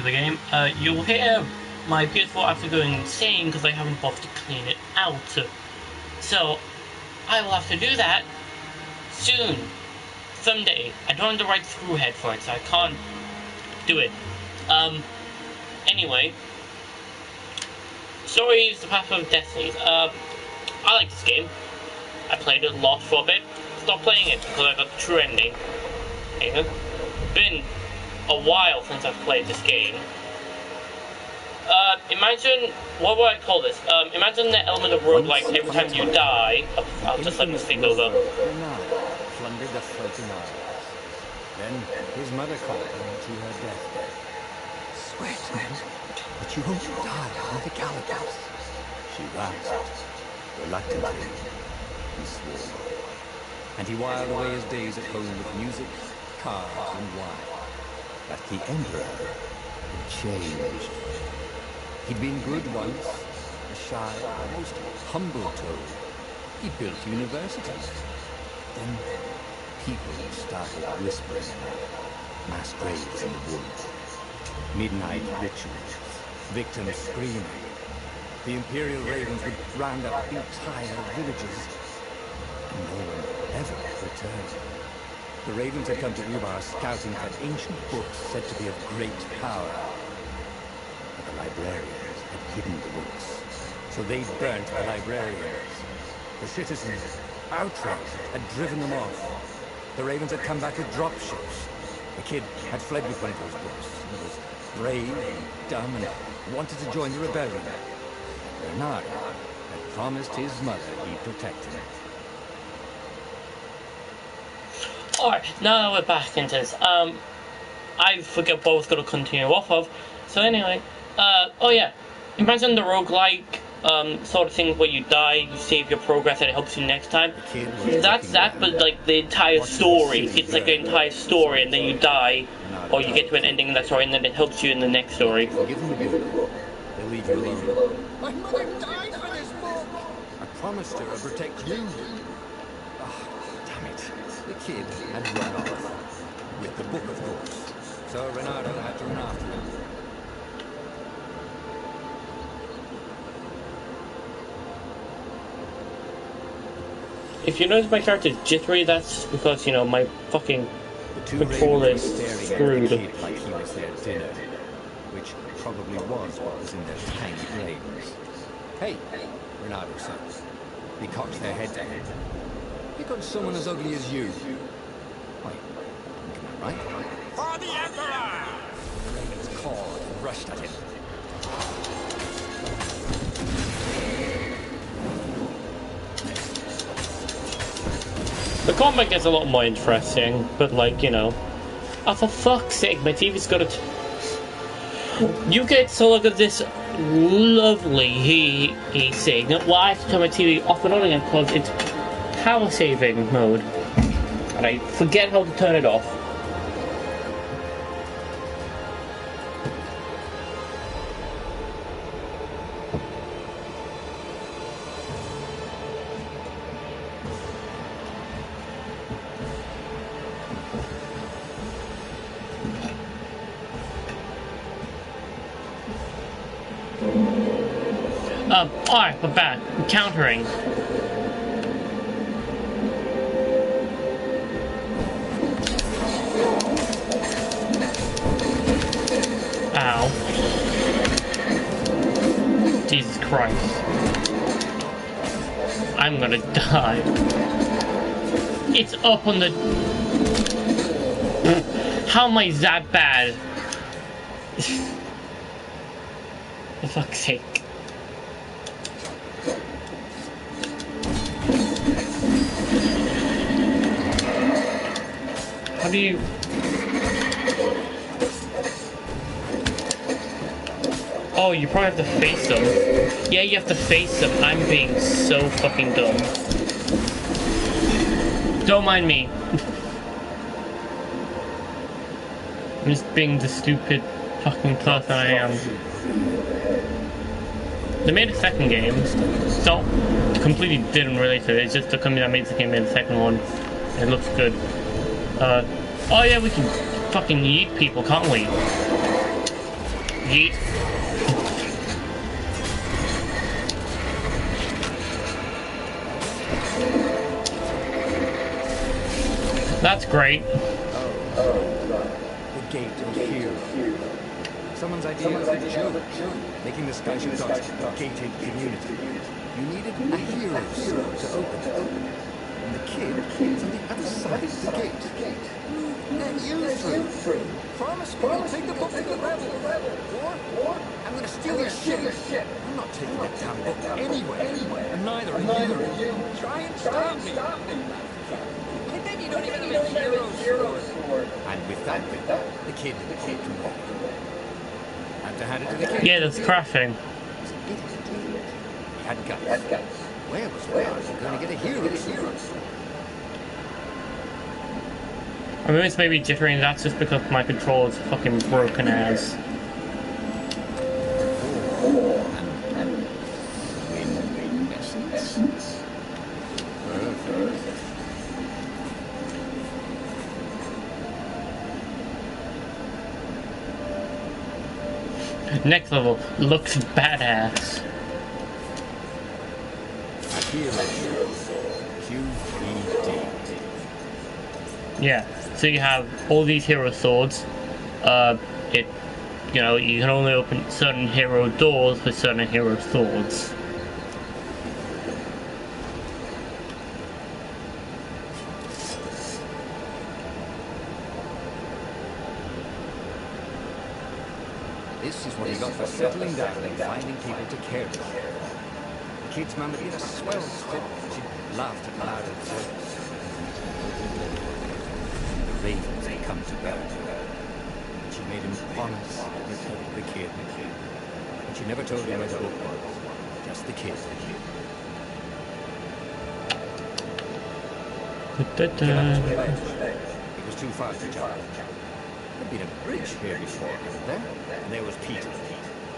The game, you'll hear my PS4 after going insane because I haven't bothered to clean it out. So, I will have to do that soon. Someday. I don't have the right screw head for it, so I can't do it. Anyway. Stories, the Path of Destiny. I like this game. I played it a lot for a bit. Stopped playing it because I got the true ending. It's been a while since I've played this game. Imagine, what would I call this? Imagine the element of roguelike. Every time you die, I'll just let this thing over. Plundered the floating isles. Then his mother called him to her deathbed. Swear to him that you won't die on the gallows. She rasped. Reluctantly, he swore. And he whiled away his days at home with music, cards, and wine. But the Emperor had changed. He'd been good once, a shy, almost humble toad. He built universities. Then people started whispering about mass graves in the woods, midnight rituals, victims screaming. The Imperial Ravens would round up entire villages, and no one ever returned. The Ravens had come to Ubar scouting for ancient books said to be of great power. But the librarians had hidden the books, so they burnt the librarians. The citizens, outraged, had driven them off. The Ravens had come back with dropships. The kid had fled with one of those books. He was brave and dumb and wanted to join the rebellion. Bernard had promised his mother he'd protect him. Alright, now that we're back into this, I forget what I was going to continue off of. So anyway, oh yeah, imagine the roguelike sort of thing where you die, you save your progress, and it helps you next time. That's that, but like the entire story. It's like the entire story, and then you die, or you get to an ending in that story, and then it helps you in the next story. Give him the book. They'll leave you alone. My mother died for this book! I promised her I'd protect you. Oh, damn it. The kid had run off. With the book, of course. So Renato had to run after him. If you notice my character is jittery, that's because, you know, my fucking controller is screwed. Like he was their dinner, which probably was what was in their tiny brains. Hey, Renato said. They cocked their head to head. Pick on someone as ugly as you. Wait, am I right? For the Emperor! The Ravens called and rushed at him. The combat gets a lot more interesting, but like, you know, oh, for fuck's sake, my TV's got it. You get to look at this lovely heat signal. Well, I have to turn my TV off and on again because it's power saving mode, and I forget how to turn it off. Alright, we're back. Countering. Ow. Jesus Christ. I'm gonna die. It's up on the... How am I that bad? For fuck's sake. How do you... Oh, you probably have to face them. Yeah, you have to face them. I'm being so fucking dumb. Don't mind me. I'm just being the stupid fucking person I am. They made a second game. So, completely didn't relate to it. It's just the company that made the game made the second one. It looks good. Oh yeah, we can fucking eat people, can't we? Yeet. That's great. The gate of hero. Someone's idea of a joke, making the Skyship Docks a gated community. You needed a hero's sword to open it. And the kid is on the other side of the gate. Let you through. Promise me you'll take the book to the rebel. Or I'm going to steal your shit. I'm not taking that damn book anyway. And neither are you. Try and stop me. And then you don't even have a hero's sword. And with that, the kid walked away. Had to hand it to the kid. Yeah, that's crashing. He had guts. Where was Ryan going to get a hero's sword? I mean, it's maybe different. That's just because my controller's fucking broken ass. Next level looks badass. Yeah, so you have all these hero swords. You know, you can only open certain hero doors with certain hero swords. This is what he got for settling down and finding people to care about. The kid's mum had been a swell spit. She laughed at loud at jokes. The ravens had come to bed. She made him promise to tell the kid. But she never told him where the book was. Just the kid. It was too far to jump. There'd been a bridge here before, then, and there was Peter,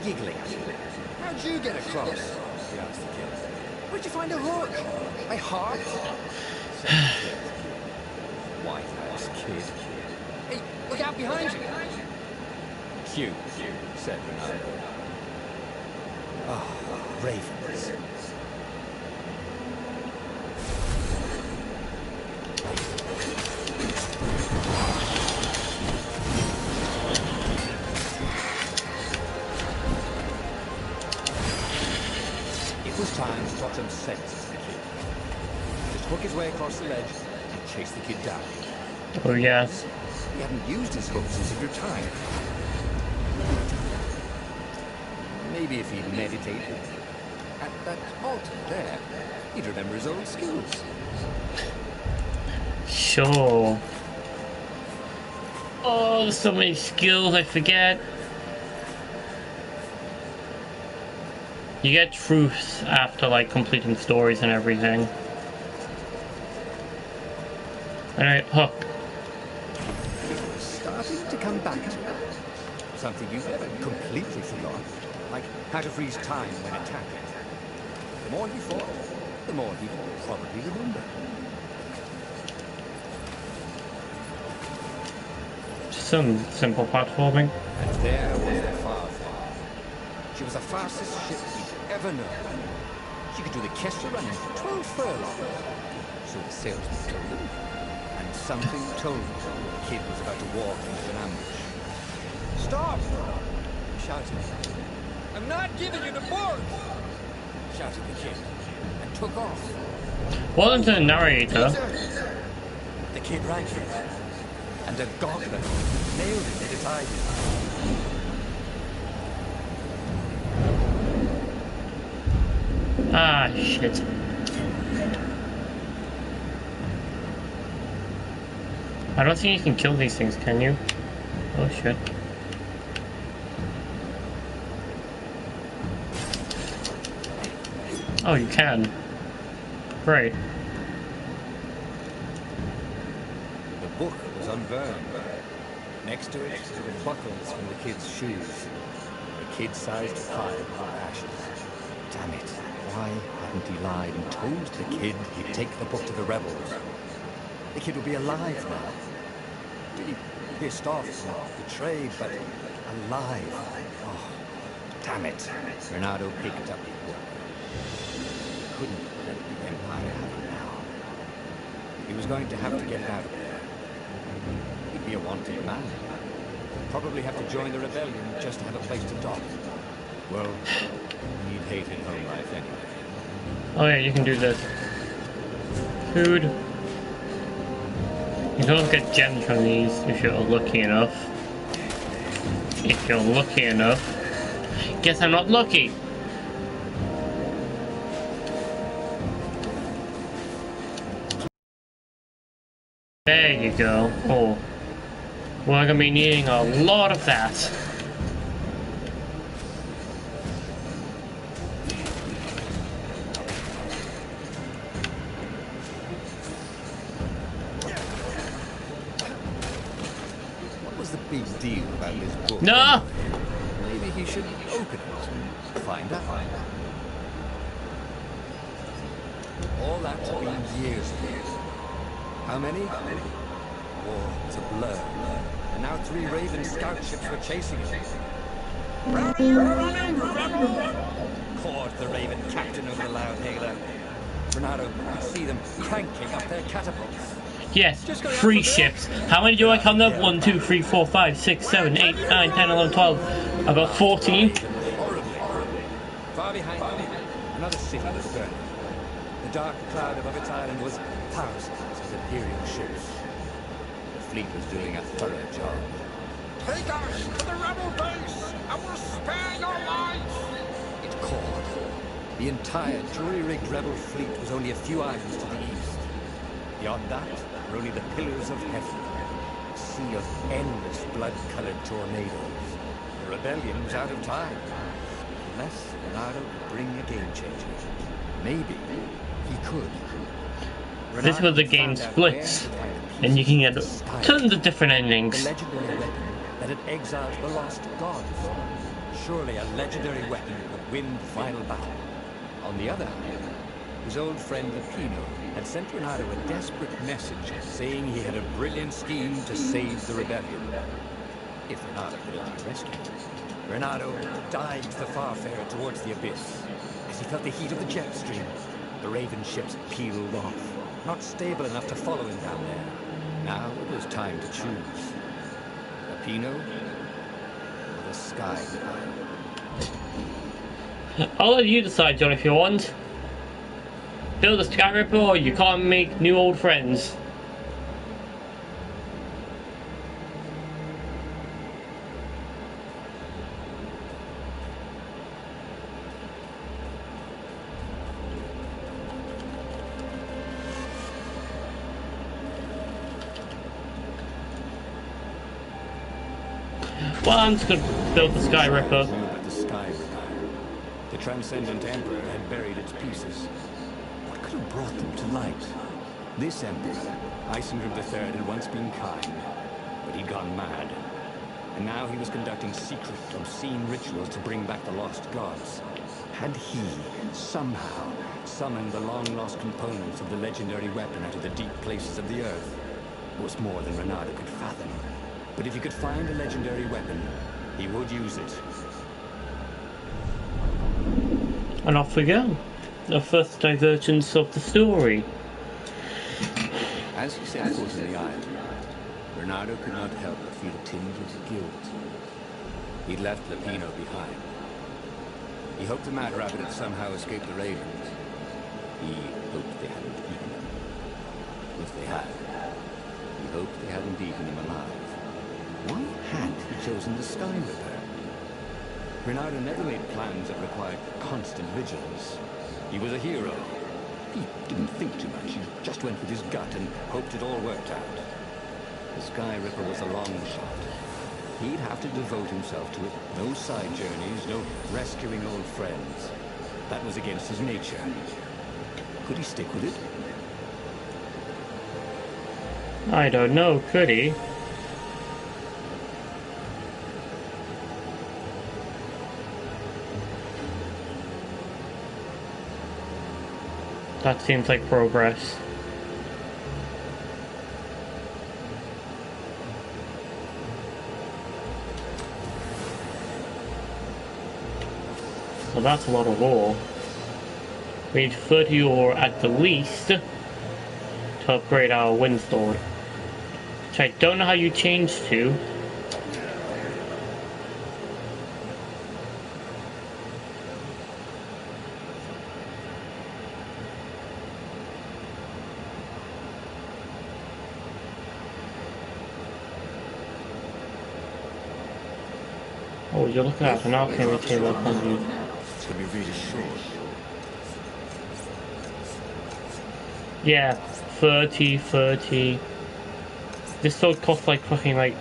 giggling at him. How'd you get across? He asked the kid. Where'd you find a hook? I harped. White ass kid. Hey, look out behind you! Cute, said Ronaldo. Oh, ravens. It was time to talk some sense to the kid. Just hook his way across the ledge and chase the kid down. Oh yes. He hadn't used his hook since he'd retired. Maybe if he'd meditated at that altar there, he'd remember his old skills. Sure. Oh, there's so many skills I forget. You get truths after like completing stories and everything. Alright, hook. It was starting to come back to him. Something you never completely forgot. Like how to freeze time when attacking. The more he fought, the more he'd probably remember. Some simple platforming. And there was the Firefly. She was the fastest ship he'd ever known. She could do the Kestra run in 12 furlongs. So the salesman told him. And something told him the kid was about to walk into an ambush. Stop! He shouted. I'm not giving you the board! Shouted the kid, and took off. Well into the narrator. The kid ran for it, and a goblet nailed him at its eyes. Ah, shit. I don't think you can kill these things, can you? Oh shit. Oh, you can. Great. The book was unburned. Next to it were the buckles from the kid's shoes. A kid-sized pile of ashes. Damn it. Why hadn't he lied and told the kid he'd take the book to the rebels? The kid would be alive now. Really pissed off and betrayed, but alive. Oh, damn it. Renato picked up his work. He couldn't let the Empire have him now. He was going to have to get out of there. He'd be a wanted man. Probably have to join the rebellion just to have a place to dock. Well, he'd hated home life anyway. Oh yeah, you can do this. Food. You can also get gems from these if you're lucky enough. If you're lucky enough. Guess I'm not lucky. There you go. Oh. We're gonna be needing a lot of that. What was the big deal about this book? No! Maybe he should open it and find out. All that to be years ago. How many? War was a blur. And now 3 Raven scout ships were chasing it. Caught the Raven captain over the Loudhailer. Renato could see them cranking up their catapults. Yes, 3 ships. How many do I count them? 1, 2, 3, 4, 5, 6, 7, 8, 9, 10, 11, 12. I've got 14. Far behind them, another city was burning. The dark cloud above its island was thousands of Imperial ships. The fleet was doing a thorough job. Take us to the rebel base, and we'll spare your lives! It called. The entire jury-rigged rebel fleet was only a few islands to the east. Beyond that were only the pillars of heaven. A sea of endless blood-colored tornadoes. The rebellion was out of time. Unless Renato could bring a game-changer. Maybe he could. This was the game splits, and you can get tons of different endings. The legendary weapon that had exiled the lost gods. Surely a legendary weapon would win the final battle. On the other hand, his old friend Lupino had sent Renato a desperate message saying he had a brilliant scheme to save the rebellion. If Renato could only rescue him. Renato dived the Farfarer towards the abyss. As he felt the heat of the jet stream, the Raven ships peeled off. Not stable enough to follow him down there. Now it was time to choose. Lupino or the Sky Ripper. I'll let you decide, John, if you want. Build a Sky Ripper or you can't make new old friends. Well, I'm just gonna build the Sky Ripper. The Sky Ripper. The Transcendent Emperor had buried its pieces. What could have brought them to light? This Emperor, Isengrim III, had once been kind, but he'd gone mad. And now he was conducting secret, obscene rituals to bring back the lost gods. Had he, somehow, summoned the long-lost components of the legendary weapon out of the deep places of the earth? It was more than Renato could fathom. But if he could find a legendary weapon, he would use it. And off we go. The first divergence of the story. As he set foot in the island, Renato could not help but feel a tinge of guilt. He'd left Lupino behind. He hoped the Mad Rabbit had somehow escaped the Ravens. He hoped they hadn't eaten him. If they had, he hoped they hadn't eaten him alive. Why had he chosen the Sky Ripper? Renato never made plans that required constant vigilance. He was a hero. He didn't think too much. He just went with his gut and hoped it all worked out. The Sky Ripper was a long shot. He'd have to devote himself to it. No side journeys, no rescuing old friends. That was against his nature. Could he stick with it? I don't know, could he? That seems like progress. So that's a lot of ore. We need 30 ore at the least to upgrade our wind sword. Which I don't know how you change to. Oh, you're looking at an alchemy table. It's going to be really short. Yeah, 30. This sword costs like fucking like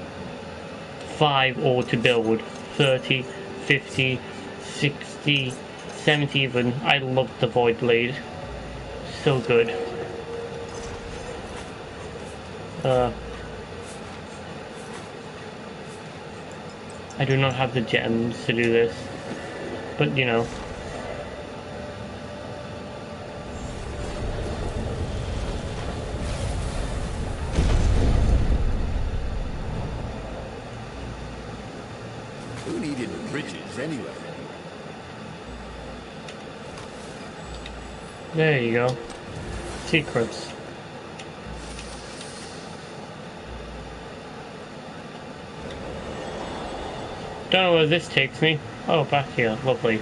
5 ore to build. 30, 50, 60, 70 even. I love the Void Blade. So good. I do not have the gems to do this. But you know. Who needed bridges anyway? There you go. Secrets. Don't know where this takes me. Oh, back here. Lovely.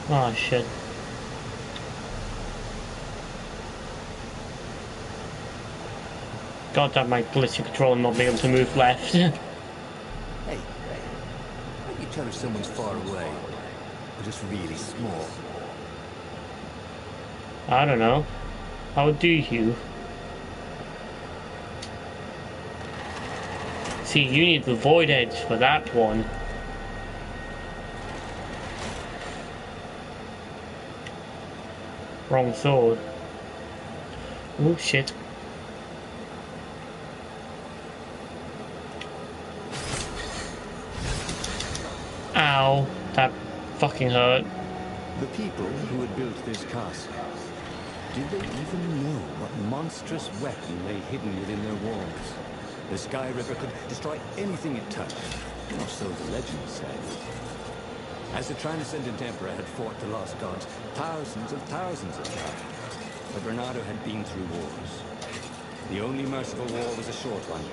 Oh, shit. God damn my glitchy controller not being able to move left. Hey, how do you tell if someone's far away or just really small? I don't know. How do you? See, you need the Void Edge for that one. Wrong sword. Oh shit. Ow. That fucking hurt. The people who had built this castle, did they even know what monstrous weapon lay hidden within their walls? The Sky Ripper could destroy anything it touched, or so the legend said. As the Transcendent Emperor had fought the lost gods thousands of times, but Bernardo had been through wars. The only merciful war was a short one.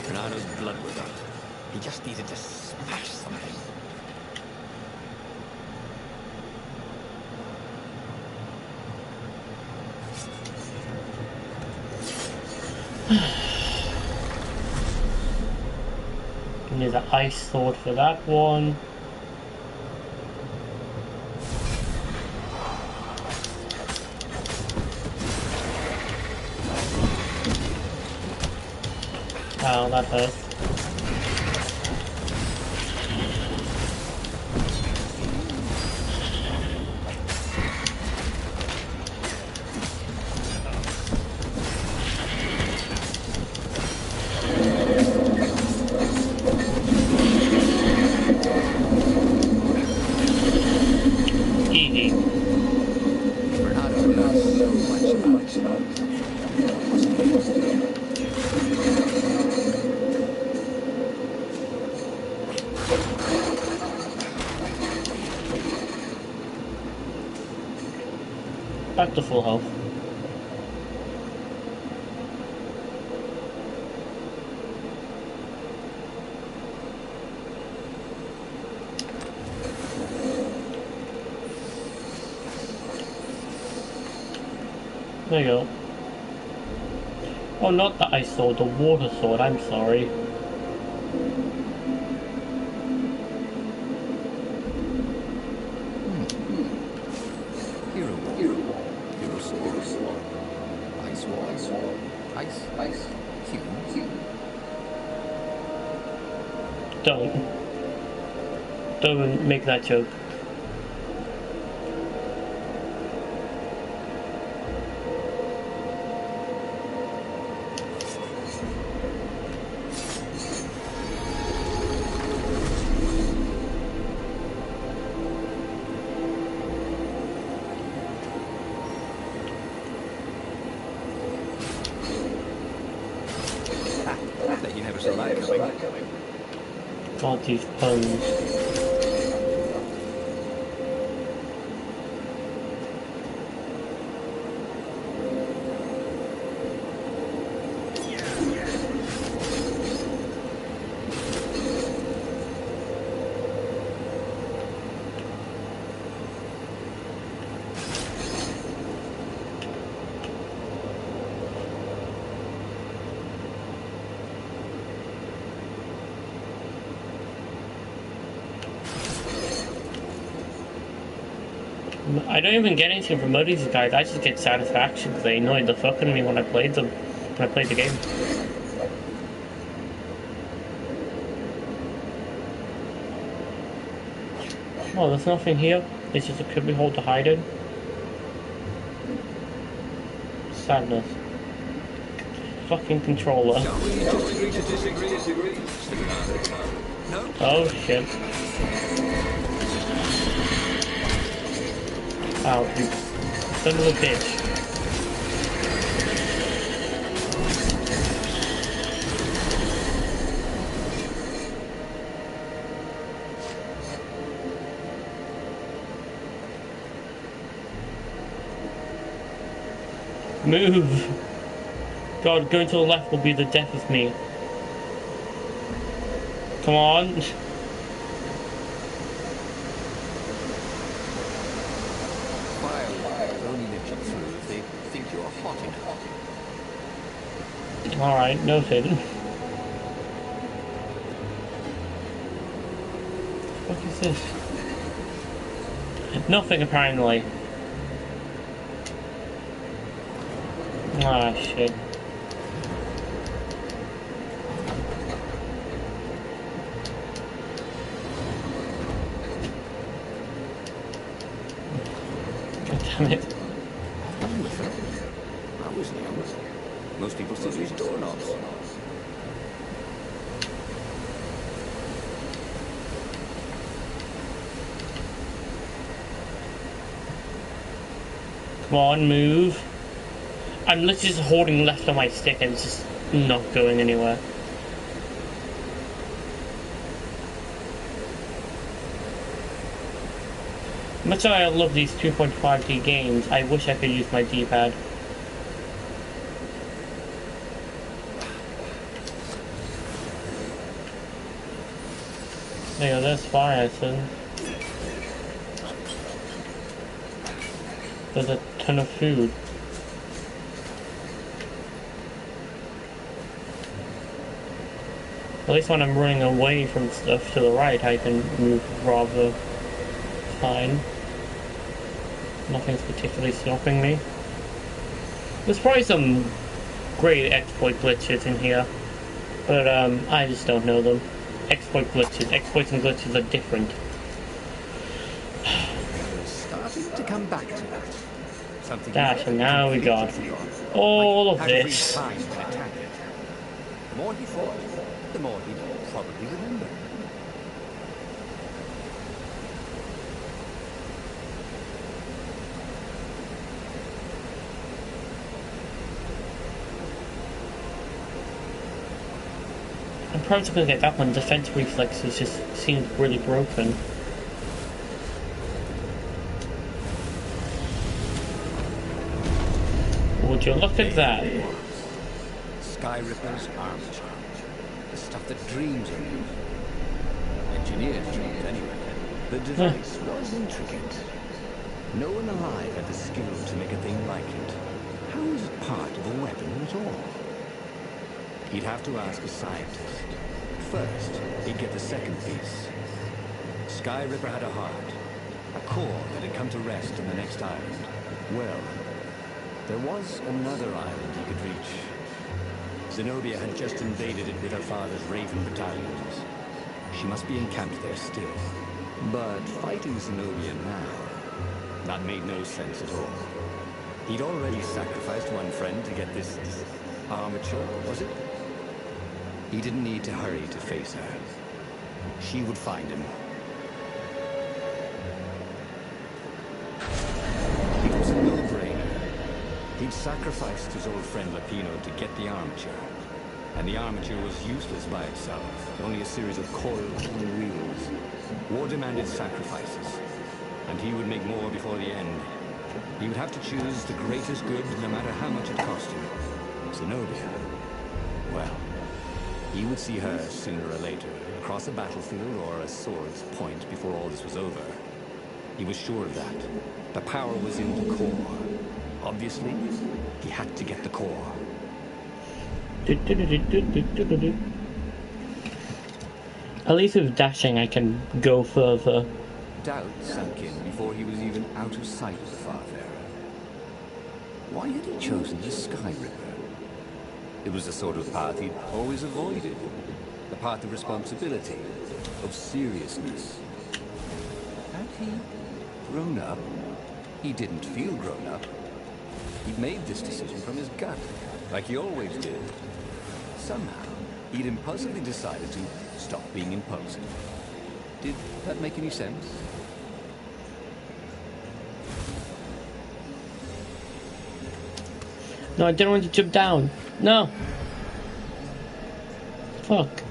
Bernardo's blood was up. He just needed to smash something. Need the ice sword for that one. Ow, that hurt. Back to full health. There you go. Oh, not the ice sword, the water sword, I'm sorry. Don't make that joke. these puns. I don't even get anything from most of these guys. I just get satisfaction because they annoyed the fuck out of me when I played them. When I played the game. Oh, there's nothing here. This is a cubby hole to hide in. Sadness. Fucking controller. Shall we just agree to disagree? No? Oh shit. Ow, you son of a bitch. Move! God, going to the left will be the death of me. Come on. Alright, noted. What is this? Nothing, apparently. Ah, shit. God damn it. I was young. Most people still use doorknobs. Come on, move. I'm literally just holding left on my stick and it's just not going anywhere. Much as I love these 2.5D games, I wish I could use my D-pad. There you go, there's fire, so there's a ton of food. At least when I'm running away from stuff to the right, I can move rather fine. Nothing's particularly stopping me. There's probably some great exploit glitches in here, but I just don't know them. Exploits and glitches are different. Starting to come back to that. Something Dash, and now we got all of this. The more he fought, the more he'd probably remember. I'm probably gonna get that one. Defense reflexes just seems really broken. Would you look at that? Sky Ripper's armature. The stuff that dreams are made. Engineered dreams, anyway. The device was intricate. No one alive had the skill to make a thing like it. How is it part of a weapon at all? He'd have to ask a scientist. First, he'd get the second piece. Sky Ripper had a heart. A core that had come to rest in the next island. Well, there was another island he could reach. Zenobia had just invaded it with her father's Raven battalions. She must be encamped there still. But fighting Zenobia now, that made no sense at all. He'd already sacrificed one friend to get this armature, was it? He didn't need to hurry to face her. She would find him. It was a no-brainer. He'd sacrificed his old friend Lapino to get the armature. and the armature was useless by itself, only a series of coils and wheels. War demanded sacrifices, and he would make more before the end. He would have to choose the greatest good, no matter how much it cost him. Zenobia. Well, he would see her sooner or later, across a battlefield or a sword's point before all this was over. He was sure of that. The power was in the core. Obviously, he had to get the core. At least with dashing I can go further. Doubt sank in before he was even out of sight of the Farfarer. Why had he chosen the Sky Ripper? It was the sort of path he'd always avoided. The path of responsibility, of seriousness. Had he grown up? He didn't feel grown up. He'd made this decision from his gut, like he always did. Somehow, he'd impulsively decided to stop being impulsive. Did that make any sense? No, I didn't want to jump down. No. Fuck.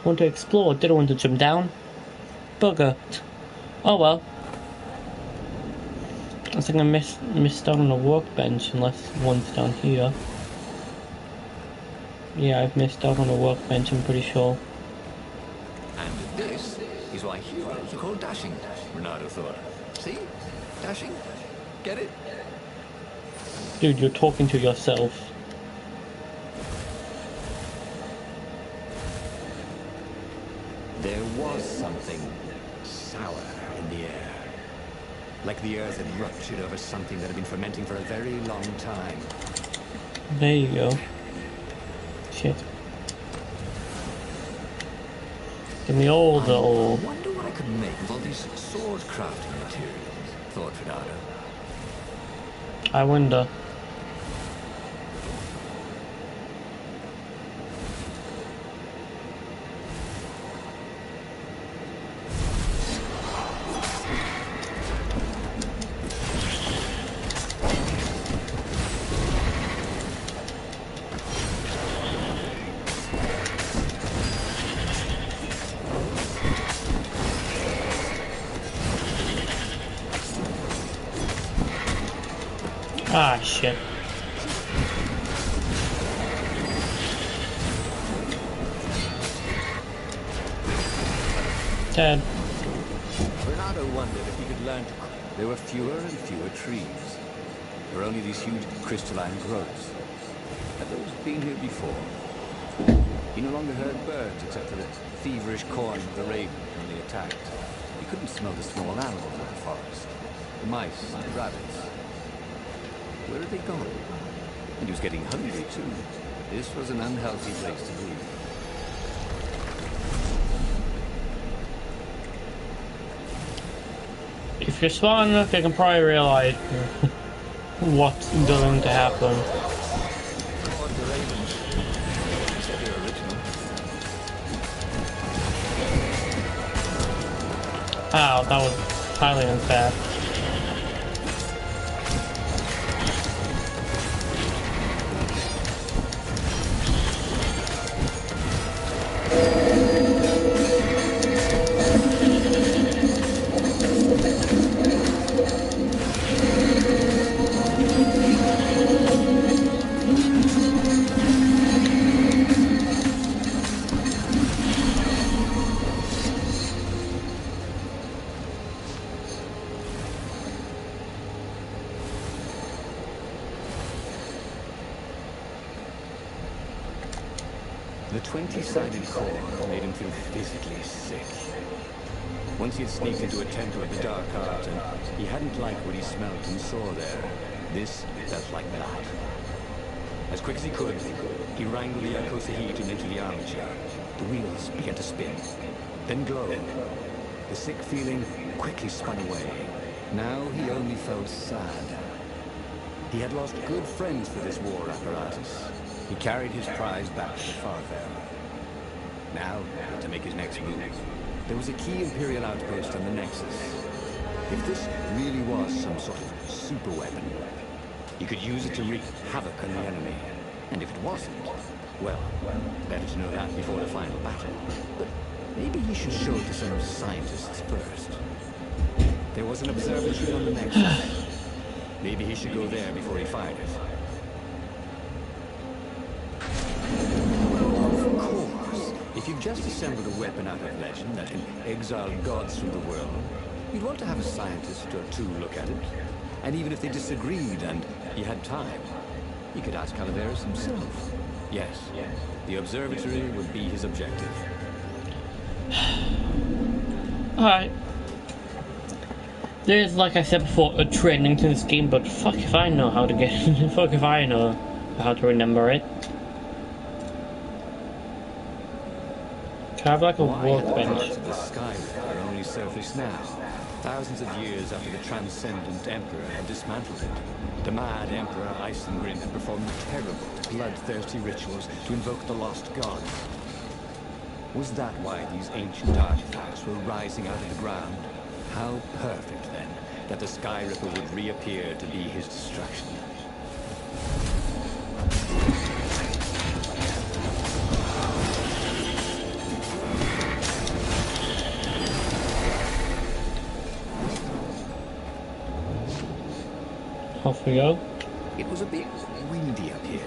I want to explore, didn't want to jump down. Bugger. Oh well. I think I missed out on a workbench unless one's down here. Yeah, I've missed out on a workbench, I'm pretty sure. And this is why heroes are called dashing, Renato thought. See? Dashing? Get it? Dude, you're talking to yourself. There was something sour in the air. Like the earth had ruptured over something that had been fermenting for a very long time. There you go. Shit. Give me all the ore. I wonder what I could make with all these sword crafting materials, thought Renato. I wonder. Ah, shit. Dead. Renato wondered if he could learn to cook. There were fewer and fewer trees. There were only these huge crystalline growths. Had those been here before? He no longer heard birds except for the feverish cawing of the raven when they attacked. He couldn't smell the small animals of the forest. The mice, the rabbits. Where had they gone? And he was getting hungry too. This was an unhealthy place to be. If you're smart enough, you can probably realize what's going to happen. Ow, that was highly unfair. The 20-sided core made him feel physically sick. Once he had sneaked into a temple of the dark art, and he hadn't liked what he smelt and saw there. This felt like that. As quick as he could, he wrangled the icosahedron into the armature. The wheels began to spin, then glow. The sick feeling quickly spun away. Now he only felt sad. He had lost good friends for this war apparatus. He carried his prize back to the Farfarer. Now, to make his next move. There was a key Imperial outpost on the Nexus. If this really was some sort of super weapon, he could use it to wreak havoc on the enemy. And if it wasn't, well, better to know that before the final battle. But maybe he should show it to some scientists first. There was an observatory on the Nexus. Maybe he should go there before he fired it. Of course. If you've just assembled a weapon out of legend that can exile gods from the world, you'd want to have a scientist or two look at it. And even if they disagreed and he had time, he could ask Calaveras himself. Yes, the observatory would be his objective. Alright. There's, like I said before, a training to this game, but fuck if I know how to get it. Fuck if I know how to remember it. Can I have like a workbench? Parts of the sky are only surfaced now, thousands of years after the transcendent emperor had dismantled it. The mad Emperor Isengrim had performed terrible, bloodthirsty rituals to invoke the lost gods. Was that why these ancient artifacts were rising out of the ground? How perfect, then, that the Sky Ripper would reappear to be his destruction. Off we go. It was a bit windy up here.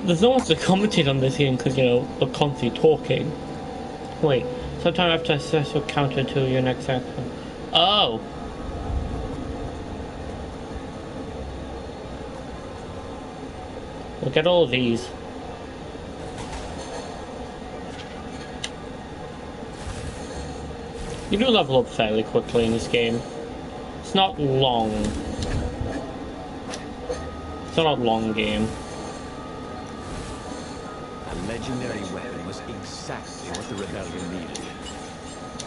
There's no one to commentate on this game because, you know, they're constantly talking. Wait, sometime after assess your counter to your next action. Oh! Look at all of these. You do level up fairly quickly in this game. It's not long. It's not a long game. A legendary weapon was exactly what the rebellion needed.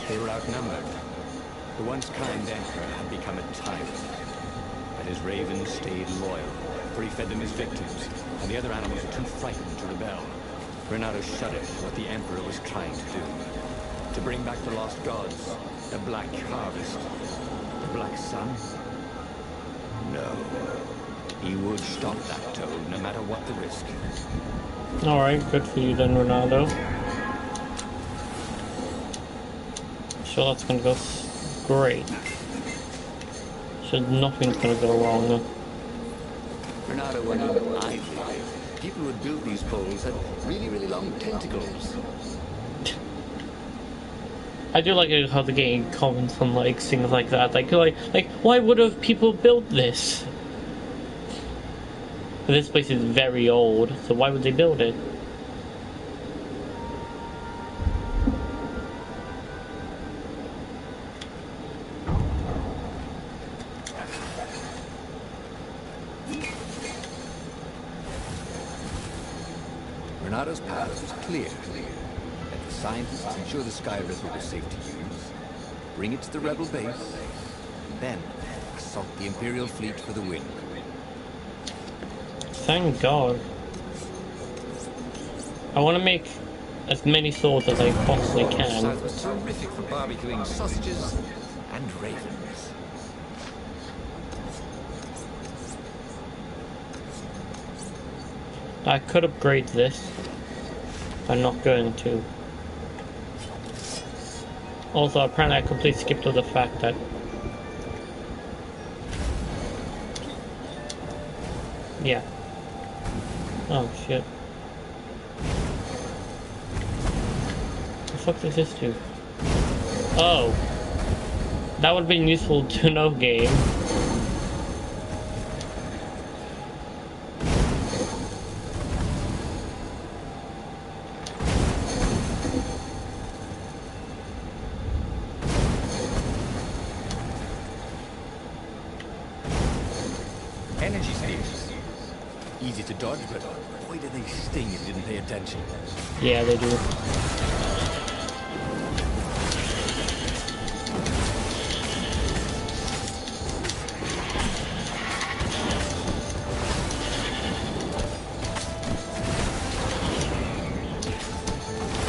They were outnumbered. The once kind emperor had become a tyrant. But his ravens stayed loyal, for he fed them his victims, and the other animals were too frightened to rebel. Renato shuddered at what the emperor was trying to do. To bring back the lost gods, the Black Harvest, the Black Sun? No. He would stop that toad, no matter what the risk. Alright, good for you then, Ronaldo. Sure, that's gonna go great. So nothing's gonna go wrong. Renato wondered idly. People who had built these poles had really, really long tentacles. I do like how the game comments on like things like that. Like why would have people built this? This place is very old, so why would they build it? Renato's path was clear. Let the scientists ensure the Sky Ripper was safe to use, bring it to the rebel base, then assault the Imperial fleet for the win. Thank God. I want to make as many swords as I possibly can. South was terrific for barbecuing sausages and ravens. I could upgrade this. I'm not going to. Also, apparently I completely skipped over the fact that yeah. Oh shit. The fuck does this do? Oh. That would have been useful to know, game. Energy spears. Easy to dodge, but boy do they sting if you didn't pay attention. Yeah, they do.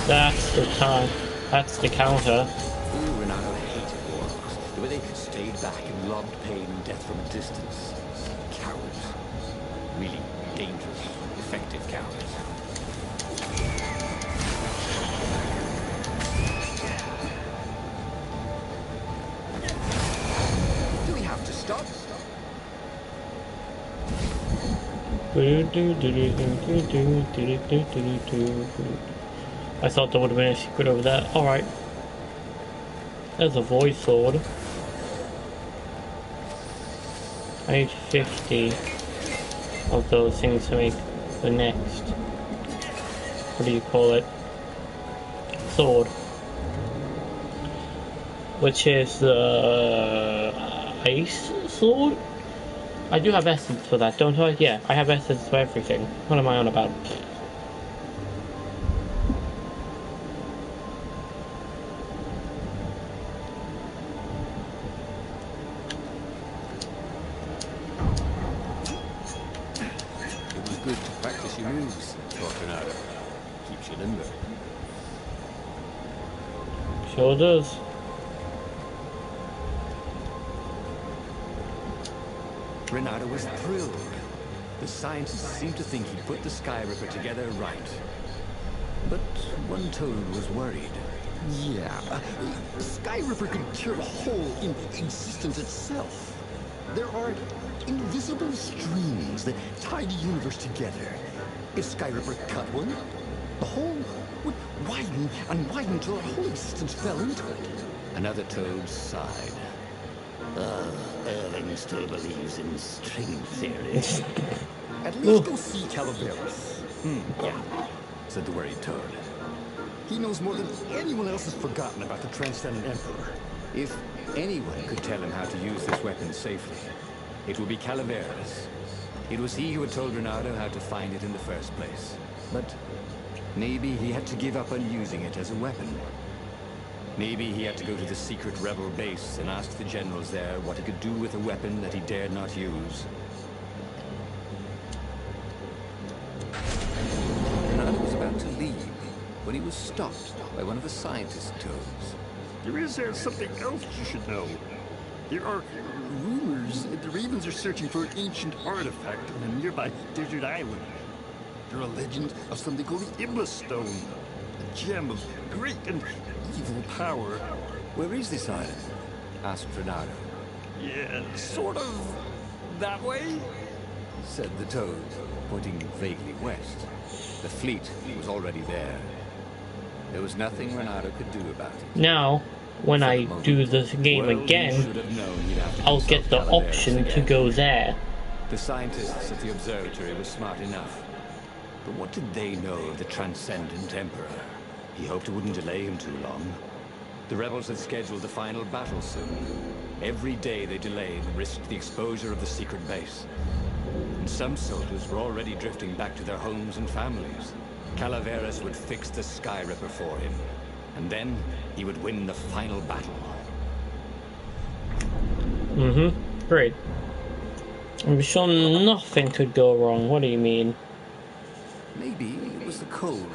That's the time. That's the counter. Ooh, Renato hated warlocks. The way they stayed back and lobbed pain and death from a distance. Cowards. Really dangerous, effective cowards. Do we have to stop? I thought there would have been a secret over there. Alright. There's a void sword. I need 50 of those things to make the next, what do you call it, sword, which is the ice sword. I do have essence for that, don't I? Yeah, I have essence for everything. What am I on about? Good to practice your moves, thought Renato. Keeps you limber. Sure does. Renato was thrilled. The scientists seemed to think he'd put the Sky Ripper together right. But one Toad was worried. Yeah, the Sky Ripper could tear a hole in existence itself. There are invisible strings that tie the universe together. If Sky Ripper cut one, the hole would widen and widen until our whole existence fell into it. Another Toad sighed. Erling still believes in string theory. At least go see Calaveras. Yeah, said the worried Toad. He knows more than anyone else has forgotten about the Transcendent Emperor. If anyone could tell him how to use this weapon safely, it would be Calaveras. It was he who had told Renato how to find it in the first place. But maybe he had to give up on using it as a weapon. Maybe he had to go to the secret rebel base and ask the generals there what he could do with a weapon that he dared not use. Renato was about to leave when he was stopped by one of the scientist Toads. There is something else you should know. There are rumors that the Ravens are searching for an ancient artifact on a nearby desert island. There are legends of something called the Ibla Stone, a gem of great and evil power. Where is this island? Asked Renato. Yeah, sort of that way? Said the Toad, pointing vaguely west. The fleet was already there. There was nothing Renato could do about it. Now, when I do this game again, I'll get the option to go there. The scientists at the observatory were smart enough. But what did they know of the Transcendent Emperor? He hoped it wouldn't delay him too long. The rebels had scheduled the final battle soon. Every day they delayed risked the exposure of the secret base. And some soldiers were already drifting back to their homes and families. Calaveras would fix the Sky Ripper for him. And then he would win the final battle. Great. I'm sure nothing could go wrong. What do you mean? Maybe it was the cold.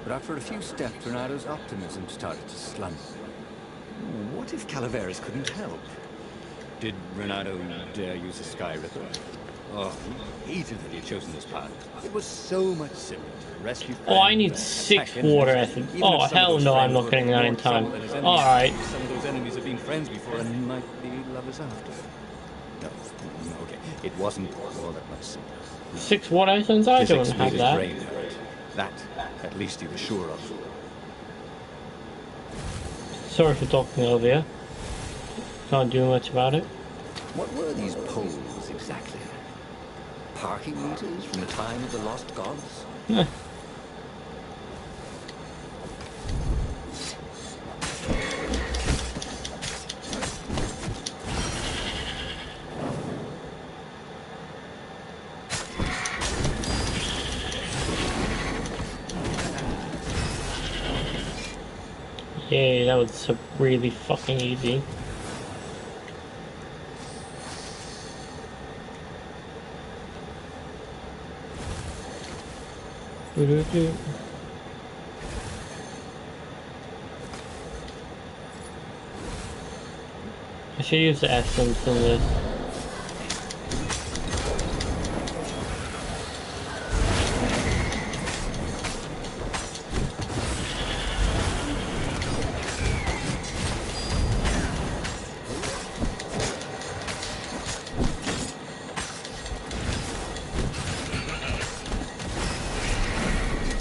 But after a few steps, Renato's optimism started to slump. What if Calaveras couldn't help? Did Renato dare use the Sky Ripper? Oh, he hated that he had chosen this path. It was so much simpler to rescue friends. Oh, I need 6 water essence. Oh, hell no, I'm not getting that in time. Alright. Some of those enemies have been friends before and might be lovers after. No, okay. It wasn't all that much simpler. 6 water essence? I don't have His that. brain hurt. That, at least he was sure of. Sorry for talking over you. Can't do much about it. What were these poles exactly? Parking meters from the time of the lost gods? Yay, that was really fucking easy. I should use the essence in this.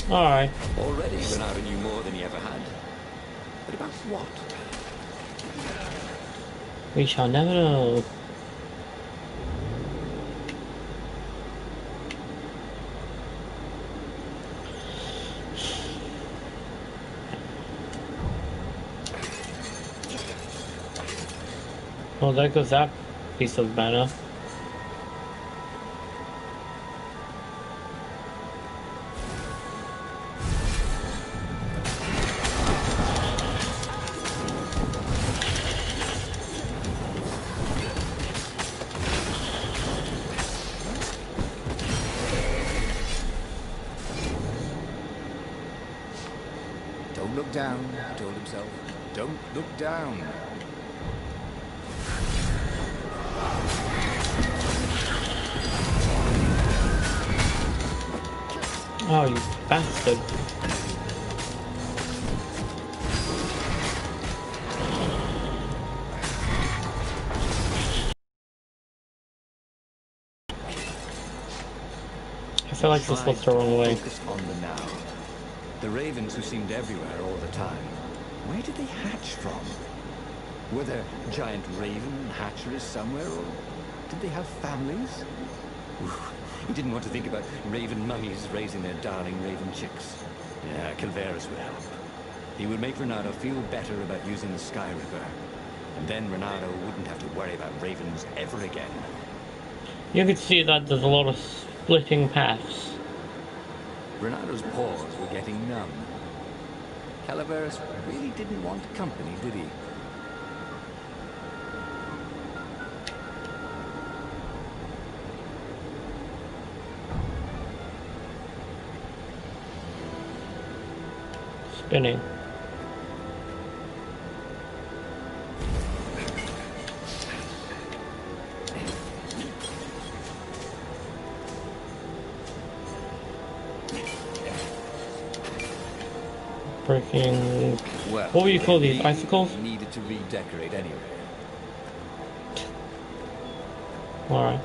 Alright. Already Renato knew more than he ever had. But about what? We shall never know. Well, there goes that piece of banner. Don't look down, he told himself. Don't look down. Oh, you bastard. I feel like this was the wrong way. Focus on the now. The ravens who seemed everywhere all the time. Where did they hatch from? Were there giant raven hatcheries somewhere, or did they have families? He didn't want to think about raven mummies raising their darling raven chicks. Yeah, Calveras would help. He would make Renato feel better about using the Sky Ripper. And then Renato wouldn't have to worry about ravens ever again. You could see that there's a lot of splitting paths. Renato's paws were getting numb. Calaveras really didn't want company, did he? Spinning. Freaking. Well, What would you call these? Icicles? Needed to redecorate anyway. Alright.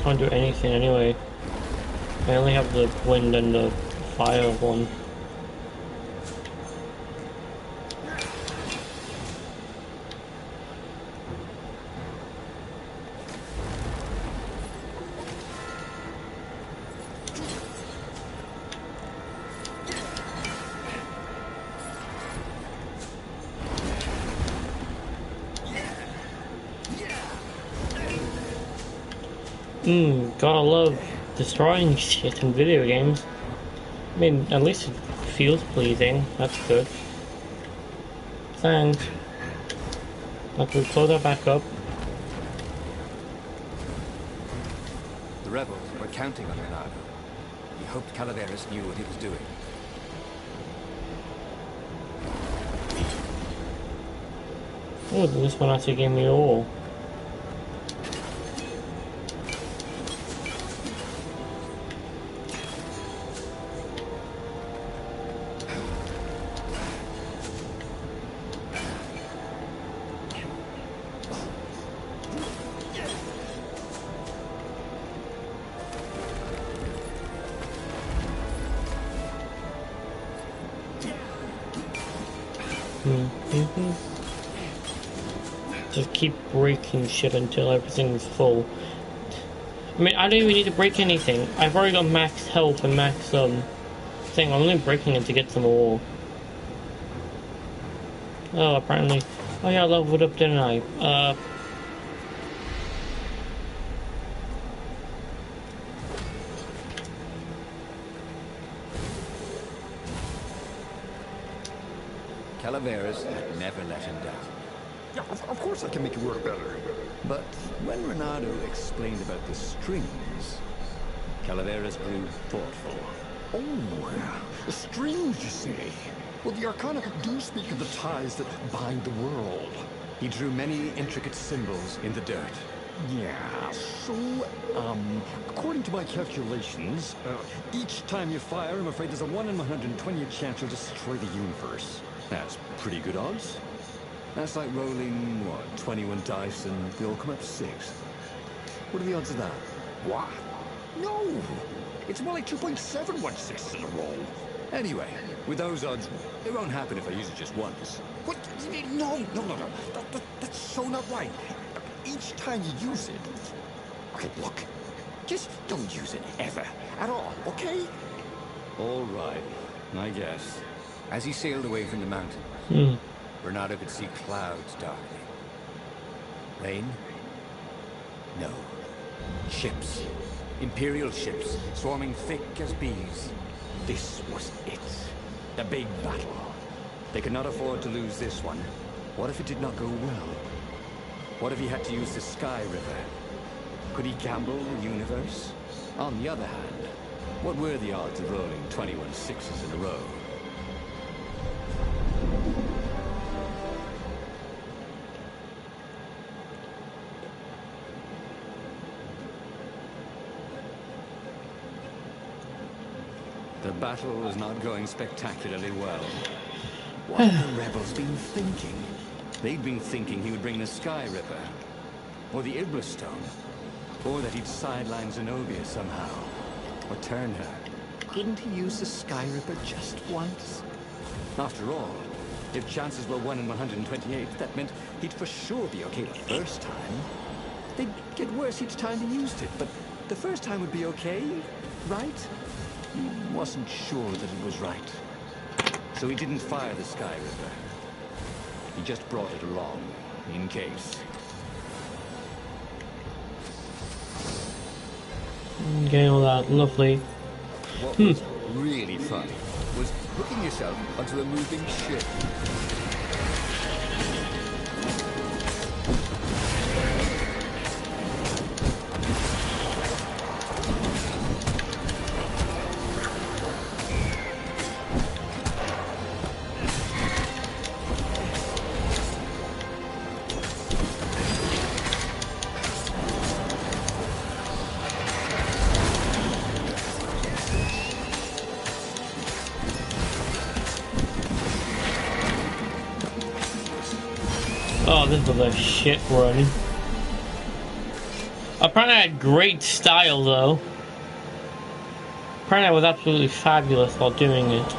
Can't do anything anyway. I only have the wind and the fire one. Gotta love destroying shit in video games. I mean, at least it feels pleasing. That's good. Thanks. Like, we close that back up. The rebels were counting on Renato. He hoped Calaveras knew what he was doing. Oh, this one actually gave me all. Just keep breaking shit until everything's full. I mean, I don't even need to break anything. I've already got max health and max thing. I'm only breaking it to get some more. Oh, apparently. Oh yeah, I leveled up, didn't I? Calaveras had never let him down. Yeah, of course I can make it work better. But when Renato explained about the strings, Calaveras grew thoughtful. Oh, the strings, you say? Well, the Arcana do speak of the ties that bind the world. He drew many intricate symbols in the dirt. Yeah, so, according to my calculations, each time you fire, I'm afraid there's a 1 in 120 chance you'll destroy the universe. That's pretty good odds. That's like rolling, what, 21 dice and they all come up 6. What are the odds of that? What? No! It's more like 2.716 in a row. Anyway, with those odds, it won't happen if I use it just once. What? No. That's so not right. Each time you use it... Okay, look. Just don't use it ever. At all, okay? All right, I guess. As he sailed away from the mountains, Renato could see clouds darkening. Rain? No. Ships. Imperial ships, swarming thick as bees. This was it. The big battle. They could not afford to lose this one. What if it did not go well? What if he had to use the Sky River? Could he gamble the universe? On the other hand, what were the odds of rolling 21 sixes in a row? The battle was not going spectacularly well. What had the rebels been thinking? They'd been thinking he would bring the Sky Ripper, or the Iblis Stone, or that he'd sideline Zenobia somehow, or turn her. Couldn't he use the Sky Ripper just once? After all, if chances were 1 in 128, that meant he'd for sure be okay the first time. They'd get worse each time he used it, but the first time would be okay, right? He wasn't sure that it was right. So he didn't fire the Sky Ripper. He just brought it along, in case. Getting all that, lovely. What was really fun was hooking yourself onto a moving ship. Oh, this was a shit run. Apparently I had great style though. Apparently I was absolutely fabulous while doing it.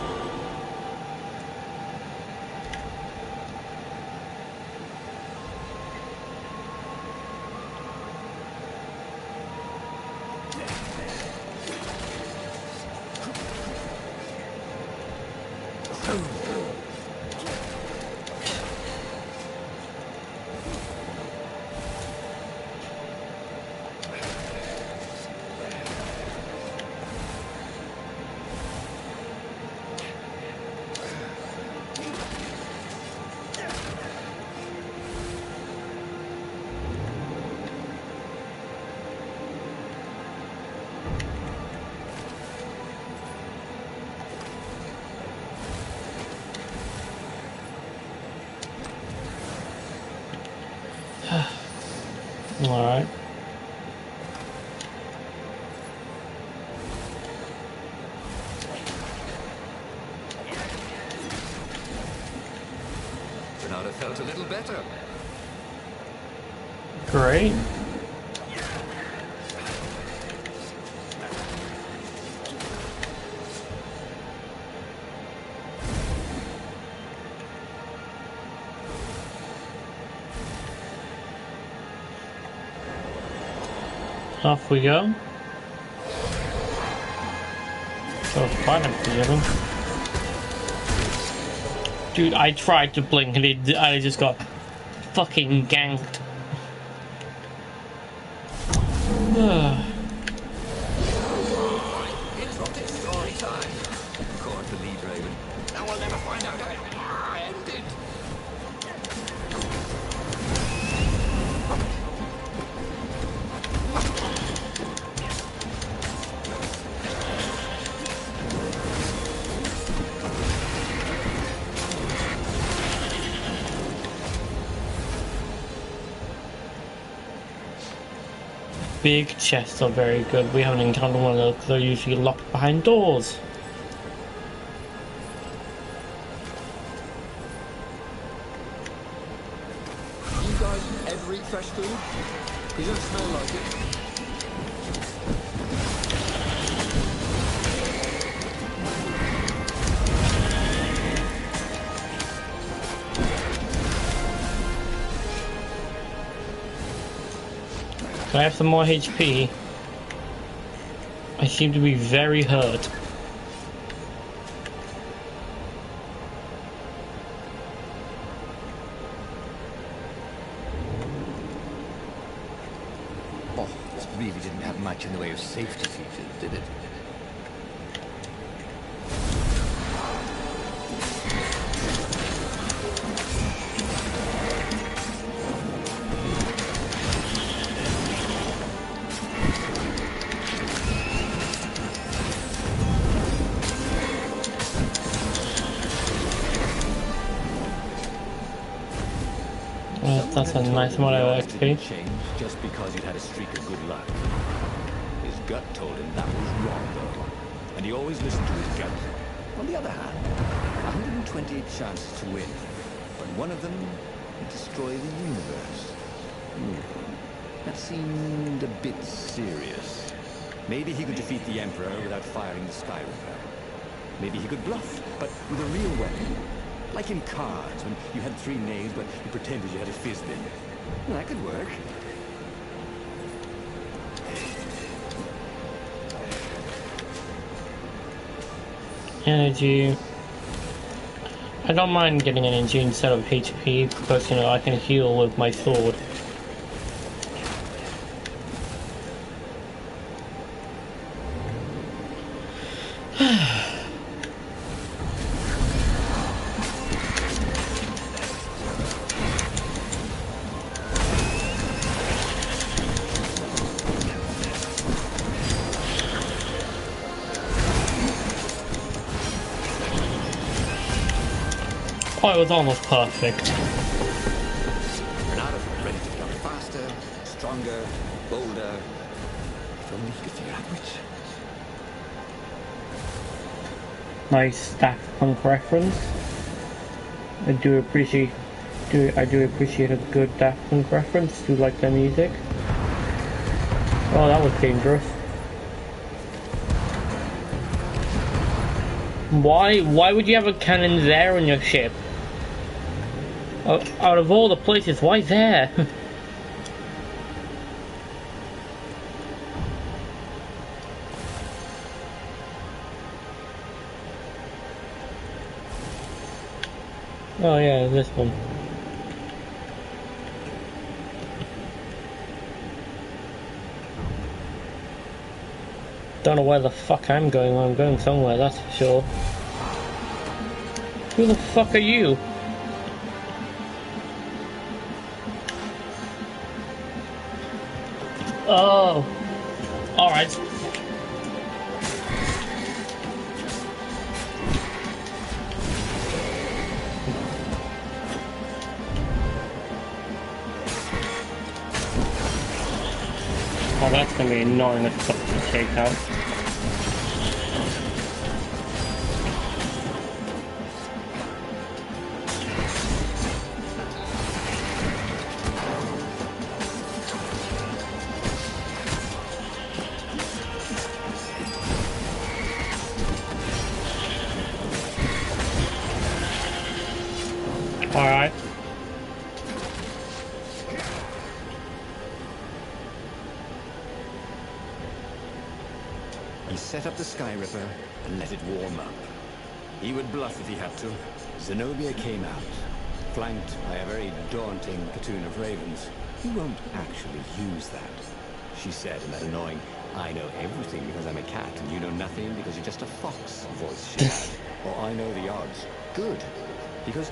Alright. Renato felt a little better. Great. Off we go. So quite a few of them. Dude, I tried to blink and I just got fucking ganked. Interrupted story time. Caught the lead, Raven. Now we'll never find out how it ended. Big chests are very good. We haven't encountered one of those because they're usually locked behind doors. You guys ever eat fresh food? Because you don't smell like it. Can I have some more HP? I seem to be very hurt. Oh, this really didn't have much in the way of safety features, did it? That's a nice amount of XP. Change just because you'd had a streak of good luck. His gut told him that was wrong, though, and he always listened to his gut. On the other hand, 128 chances to win, but one of them would destroy the universe. That seemed a bit serious. Maybe he could defeat the Emperor without firing the Sky Ripper. Maybe he could bluff, but with a real weapon. Like in cards, when you had 3 knaves, but you pretended you had a fist in. Well, that could work. Energy. I don't mind getting energy instead of HP because, you know, I can heal with my sword. Oh, it was almost perfect. Bernardo, ready to become faster, stronger, bolder. If only he could figure out which. Nice Daft Punk reference. I do appreciate a good Daft Punk reference. Do like their music. Oh, that was dangerous. Why would you have a cannon there on your ship? Out of all the places, why there? Oh yeah, this one. Don't know where the fuck I'm going. I'm going somewhere, that's for sure. Who the fuck are you? Oh. Alright. Oh, that's gonna be annoying as fuck to take out. Alright. set up the Sky Ripper and let it warm up. He would bluff if he had to. Zenobia came out, flanked by a very daunting platoon of ravens. He won't actually use that, she said in that annoying, I know everything because I'm a cat and you know nothing because you're just a fox voice she had. Or I know the odds. Good. Because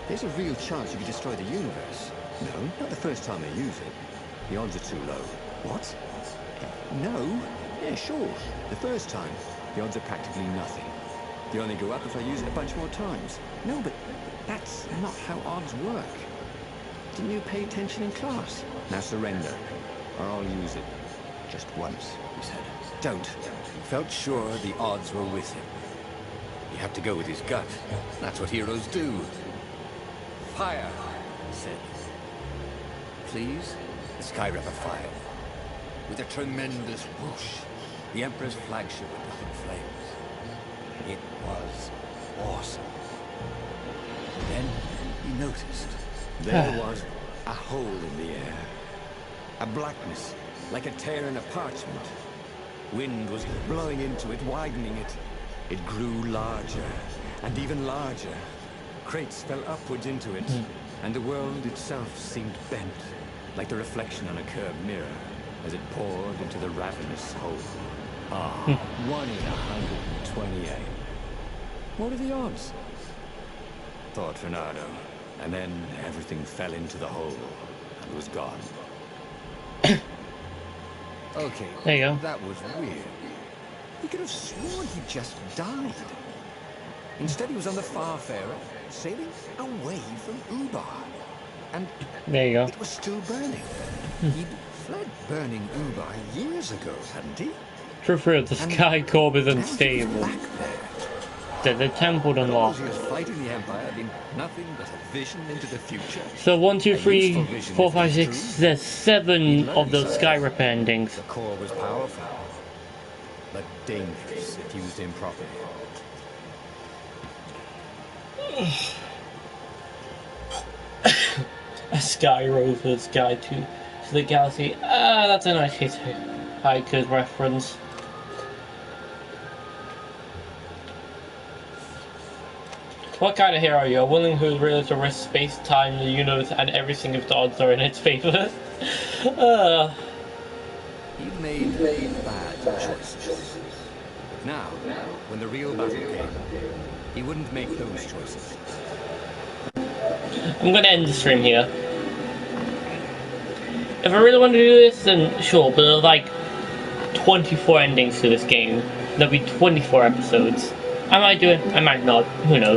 there's a real chance you could destroy the universe. No, not the first time they use it. The odds are too low. What? No. Yeah, sure. The first time, the odds are practically nothing. They only go up if I use it a bunch more times. No, but that's not how odds work. Didn't you pay attention in class? Now surrender, or I'll use it. Just once, he said. Don't. He felt sure the odds were with him. He had to go with his gut. That's what heroes do. Fire, he said. Please? The Sky Ripper fired. With a tremendous whoosh, the Emperor's flagship went up in flames. It was awesome. Then he noticed there was a hole in the air. A blackness, like a tear in a parchment. Wind was blowing into it, widening it. It grew larger, and even larger. Crates fell upwards into it, and the world itself seemed bent, like the reflection on a curved mirror, as it poured into the ravenous hole. 1 in 128. What are the odds? Thought Fernando, and then everything fell into the hole and was gone. Okay, there you go. That was weird. He could have sworn he just died. Instead, he was on the Farfarer, sailing away from Ubar. And there you go. It was still burning. He'd fled burning Ubar years ago, hadn't he? True, the Sky Corp is unstable. Back there. The temple unlocked. He was fighting the Empire in nothing but a vision into the future. So 1, 2, 3, 4, 5, 6. There's 7 of those Sky Ripper endings. The core was powerful, but dangerous if used improperly. A Sky Rover's Guide to the Galaxy. That's a nice Hitchhiker's reference. What kind of hero are you? A willing who is willing to risk space, time, the universe, and everything if the odds are in its favor? He'd made bad choices. Now, when the real battle came, he wouldn't make those choices. I'm gonna end the stream here. If I really want to do this, then sure, but there's like 24 endings to this game. There'll be 24 episodes. I might do it, I might not, who knows.